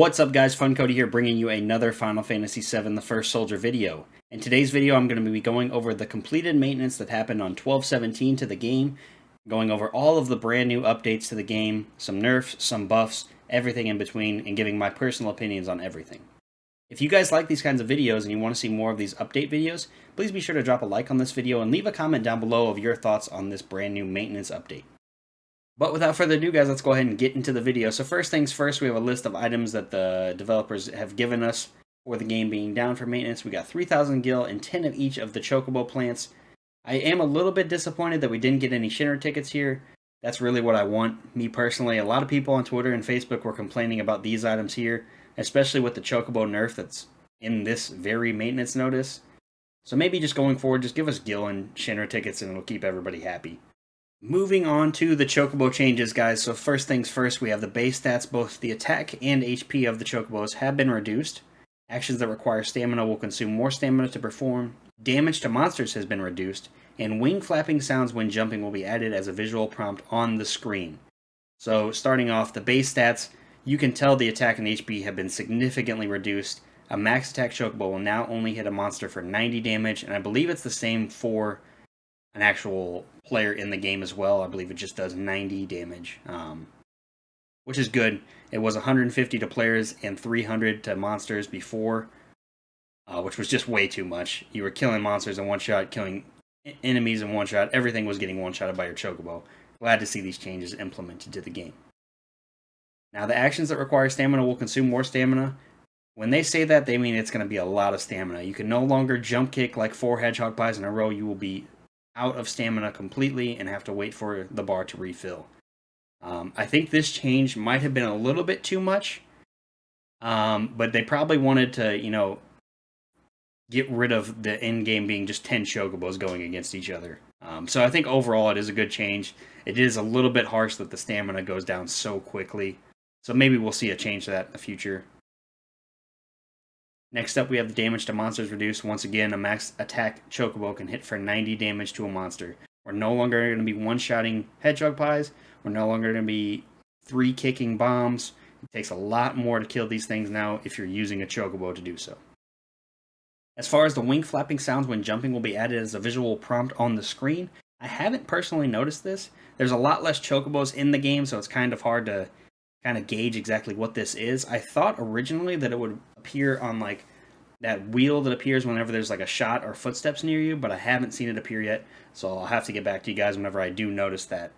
What's up guys, Fun Cody here bringing you another Final Fantasy VII The First Soldier video. In today's video I'm going to be going over the completed maintenance that happened on 12/17 to the game, going over all of the brand new updates to the game, some nerfs, some buffs, everything in between, and giving my personal opinions on everything. If you guys like these kinds of videos and you want to see more of these update videos, please be sure to drop a like on this video and leave a comment down below of your thoughts on this brand new maintenance update. But without further ado, guys, let's go ahead and get into the video. So first things first, we have a list of items that the developers have given us for the game being down for maintenance. We got 3,000 gil and 10 of each of the Chocobo plants. I am a little bit disappointed that we didn't get any Shinra tickets here. That's really what I want, me personally. A lot of people on Twitter and Facebook were complaining about these items here, especially with the Chocobo nerf that's in this very maintenance notice. So maybe just going forward, just give us gil and Shinra tickets and it'll keep everybody happy. Moving on to the Chocobo changes, guys. So first things first, we have the base stats. Both the attack and HP of the Chocobos have been reduced. Actions that require stamina will consume more stamina to perform. Damage to monsters has been reduced. And wing flapping sounds when jumping will be added as a visual prompt on the screen. So starting off, the base stats, you can tell the attack and HP have been significantly reduced. A max attack Chocobo will now only hit a monster for 90 damage, and I believe it's the same for an actual player in the game as well. I believe it just does 90 damage, which is good. It was 150 to players and 300 to monsters before, which was just way too much. You were killing monsters in one shot, killing enemies in one shot. Everything was getting one-shotted by your Chocobo. Glad to see these changes implemented to the game. Now, the actions that require stamina will consume more stamina. When they say that, they mean it's going to be a lot of stamina. You can no longer jump kick like 4 hedgehog pies in a row. You will be out of stamina completely and have to wait for the bar to refill. I think this change might have been a little bit too much, but they probably wanted to, get rid of the end game being just 10 Chocobos going against each other. So I think overall it is a good change. It is a little bit harsh that the stamina goes down so quickly, so maybe we'll see a change to that in the future. Next up, we have the damage to monsters reduced. Once again, a max attack Chocobo can hit for 90 damage to a monster. We're no longer going to be one-shotting hedgehog pies. We're no longer going to be 3-kicking bombs. It takes a lot more to kill these things now if you're using a Chocobo to do so. As far as the wing flapping sounds when jumping will be added as a visual prompt on the screen, I haven't personally noticed this. There's a lot less Chocobos in the game, so it's kind of hard to kind of gauge exactly what this is. I thought originally that it would appear on like that wheel that appears whenever there's like a shot or footsteps near you, but I haven't seen it appear yet, so I'll have to get back to you guys whenever I do notice that.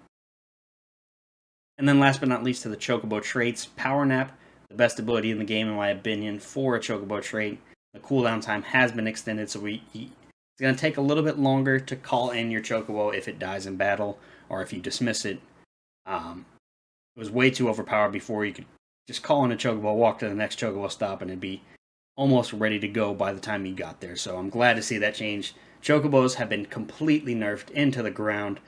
And then last but not least, to the Chocobo traits. Power Nap, the best ability in the game in my opinion for a Chocobo trait. The cooldown time has been extended, so it's going to take a little bit longer to call in your Chocobo if it dies in battle or if you dismiss it. It was way too overpowered before. You could just call in a Chocobo, walk to the next Chocobo stop, and it'd be almost ready to go by the time you got there. So I'm glad to see that change. Chocobos have been completely nerfed into the ground.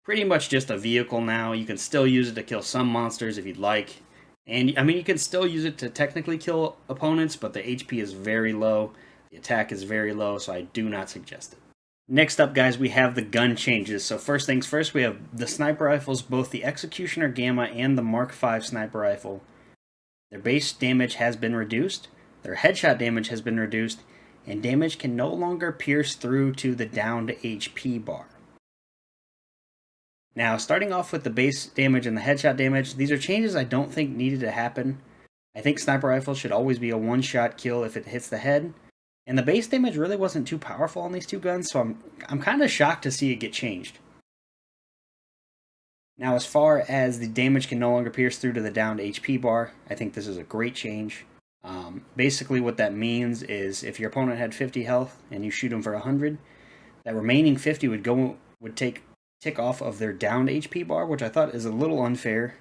Pretty much just a vehicle now. You can still use it to kill some monsters if you'd like. And, I mean, you can still use it to technically kill opponents, but the HP is very low. The attack is very low, so I do not suggest it. Next up, guys, we have the gun changes. So first things first, we have the sniper rifles, both the Executioner Gamma and the Mark V sniper rifle. Their base damage has been reduced, their headshot damage has been reduced, and damage can no longer pierce through to the downed HP bar. Now, starting off with the base damage and the headshot damage, these are changes I don't think needed to happen. I think sniper rifles should always be a one-shot kill if it hits the head. And the base damage really wasn't too powerful on these two guns, so I'm kind of shocked to see it get changed. Now, as far as the damage can no longer pierce through to the downed HP bar, I think this is a great change. Basically, what that means is if your opponent had 50 health and you shoot them for 100, that remaining 50 would tick off of their downed HP bar, which I thought is a little unfair.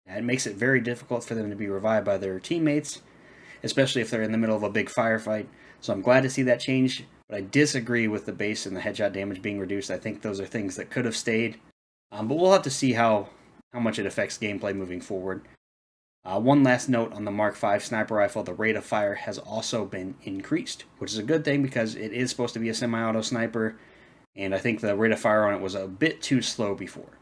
It makes it very difficult for them to be revived by their teammates, especially if they're in the middle of a big firefight. So I'm glad to see that change, but I disagree with the base and the headshot damage being reduced. I think those are things that could have stayed, but we'll have to see how much it affects gameplay moving forward. One last note on the Mark V sniper rifle, the rate of fire has also been increased, which is a good thing because it is supposed to be a semi-auto sniper, and I think the rate of fire on it was a bit too slow before.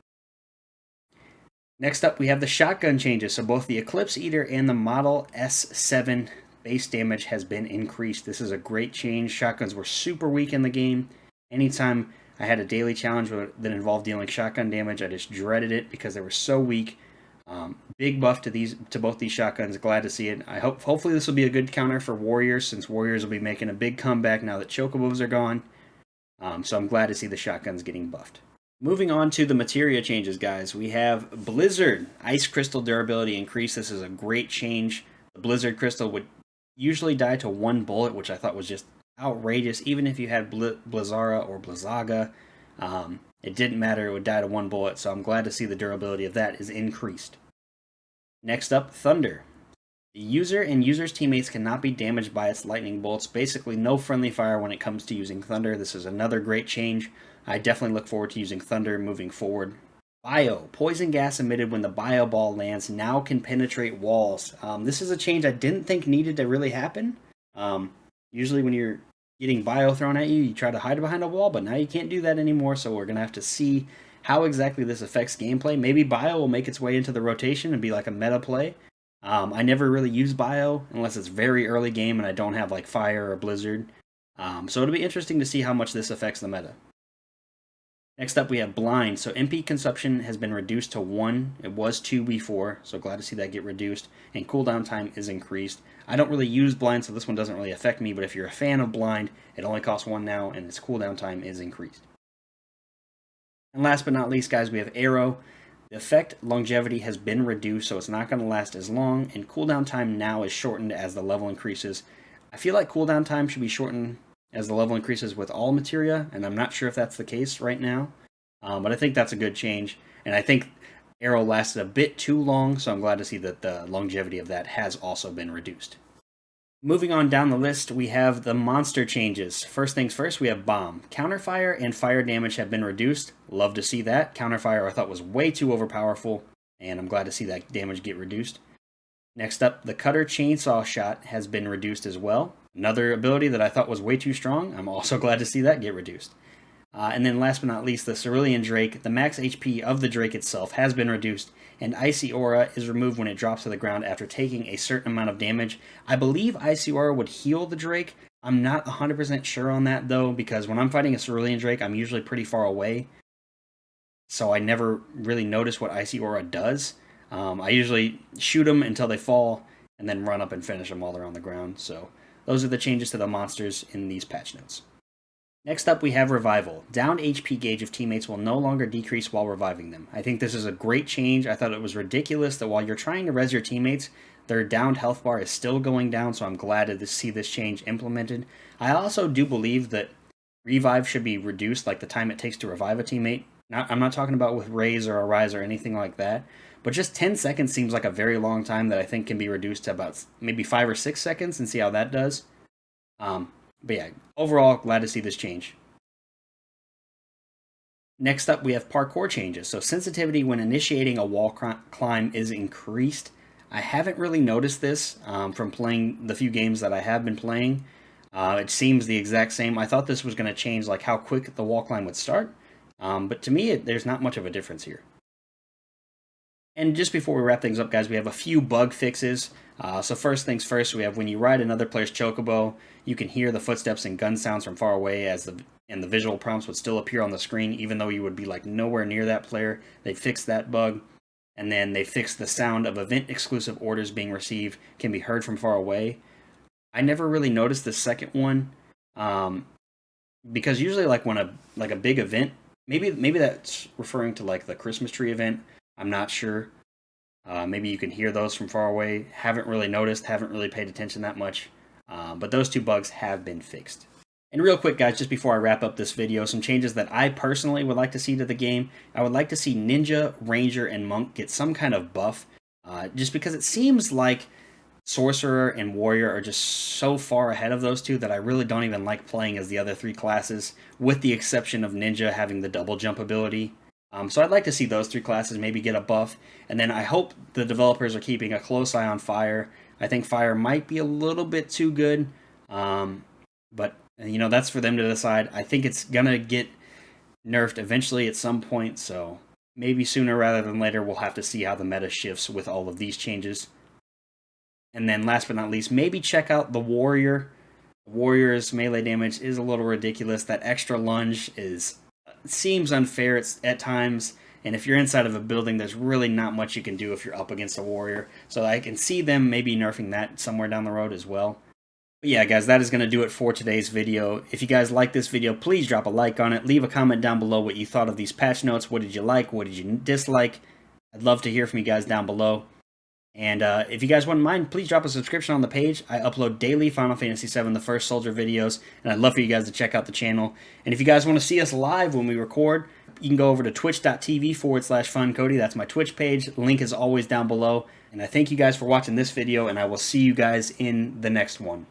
Next up, we have the shotgun changes. So both the Eclipse Eater and the Model S7 base damage has been increased. This is a great change. Shotguns were super weak in the game. Anytime I had a daily challenge that involved dealing shotgun damage, I just dreaded it because they were so weak. Big buff to both these shotguns. Glad to see it. Hopefully this will be a good counter for Warriors, since Warriors will be making a big comeback now that Chocobos are gone. So I'm glad to see the shotguns getting buffed. Moving on to the materia changes, guys. We have Blizzard Ice Crystal durability increase. This is a great change. The Blizzard Crystal would usually die to 1 bullet, which I thought was just outrageous. Even if you had Blizzara or Blizzaga, it didn't matter. It would die to 1 bullet. So I'm glad to see the durability of that is increased. Next up, Thunder. The user and user's teammates cannot be damaged by its lightning bolts. Basically, no friendly fire when it comes to using Thunder. This is another great change. I definitely look forward to using Thunder moving forward. Bio. Poison gas emitted when the bio ball lands now can penetrate walls. This is a change I didn't think needed to really happen. Usually when you're getting bio thrown at you, you try to hide behind a wall, but now you can't do that anymore, so we're going to have to see how exactly this affects gameplay. Maybe bio will make its way into the rotation and be like a meta play. I never really use bio unless it's very early game and I don't have like fire or blizzard. So it'll be interesting to see how much this affects the meta. Next up, we have Blind. So MP consumption has been reduced to 1. It was 2 before, so glad to see that get reduced. And cooldown time is increased. I don't really use Blind, so this one doesn't really affect me, but if you're a fan of Blind, it only costs 1 now, and its cooldown time is increased. And last but not least, guys, we have Arrow. The effect longevity has been reduced, so it's not going to last as long, and cooldown time now is shortened as the level increases. I feel like cooldown time should be shortened as the level increases with all materia, and I'm not sure if that's the case right now, but I think that's a good change, and I think Arrow lasted a bit too long, so I'm glad to see that the longevity of that has also been reduced. Moving on down the list, we have the monster changes. First things first, we have Bomb. Counterfire and fire damage have been reduced. Love to see that. Counterfire I thought was way too overpowerful, and I'm glad to see that damage get reduced. Next up, the Cutter Chainsaw Shot has been reduced as well. Another ability that I thought was way too strong. I'm also glad to see that get reduced. And then last but not least, the Cerulean Drake. The max HP of the Drake itself has been reduced, and Icy Aura is removed when it drops to the ground after taking a certain amount of damage. I believe Icy Aura would heal the Drake. I'm not 100% sure on that, though, because when I'm fighting a Cerulean Drake, I'm usually pretty far away, so I never really notice what Icy Aura does. I usually shoot them until they fall, and then run up and finish them while they're on the ground. So those are the changes to the monsters in these patch notes. Next up, we have Revival. Downed HP gauge of teammates will no longer decrease while reviving them. I think this is a great change. I thought it was ridiculous that while you're trying to res your teammates, their downed health bar is still going down, so I'm glad to see this change implemented. I also do believe that revive should be reduced, like the time it takes to revive a teammate. I'm not talking about with Raise or Arise or anything like that, but just 10 seconds seems like a very long time that I think can be reduced to about maybe 5 or 6 seconds and see how that does. But yeah, overall, glad to see this change. Next up, we have parkour changes. So sensitivity when initiating a wall climb is increased. I haven't really noticed this from playing the few games that I have been playing. It seems the exact same. I thought this was going to change like how quick the wall climb would start. But to me, there's not much of a difference here. And just before we wrap things up, guys, we have a few bug fixes. So first things first, we have when you ride another player's Chocobo, you can hear the footsteps and gun sounds from far away and the visual prompts would still appear on the screen, even though you would be like nowhere near that player. They fixed that bug. And then they fixed the sound of event-exclusive orders being received can be heard from far away. I never really noticed the second one, because usually like when a big event, maybe that's referring to like the Christmas tree event. I'm not sure. Maybe you can hear those from far away. Haven't really noticed, haven't really paid attention that much. But those two bugs have been fixed. And real quick, guys, just before I wrap up this video, some changes that I personally would like to see to the game. I would like to see Ninja, Ranger, and Monk get some kind of buff. Just because it seems like Sorcerer and Warrior are just so far ahead of those two that I really don't even like playing as the other three classes, with the exception of Ninja having the double jump ability. So I'd like to see those three classes maybe get a buff. And then I hope the developers are keeping a close eye on Fire. I think Fire might be a little bit too good. But, that's for them to decide. I think it's going to get nerfed eventually at some point. So maybe sooner rather than later. We'll have to see how the meta shifts with all of these changes. And then last but not least, maybe check out the Warrior. The Warrior's melee damage is a little ridiculous. That extra lunge seems unfair at times. And if you're inside of a building, there's really not much you can do if you're up against a Warrior. So I can see them maybe nerfing that somewhere down the road as well. But yeah, guys, that is going to do it for today's video. If you guys like this video, please drop a like on it. Leave a comment down below what you thought of these patch notes. What did you like? What did you dislike? I'd love to hear from you guys down below. And if you guys wouldn't mind, please drop a subscription on the page. I upload daily Final Fantasy VII The First Soldier videos, and I'd love for you guys to check out the channel. And if you guys want to see us live when we record, you can go over to twitch.tv/FunCody. That's my Twitch page. Link is always down below. And I thank you guys for watching this video, and I will see you guys in the next one.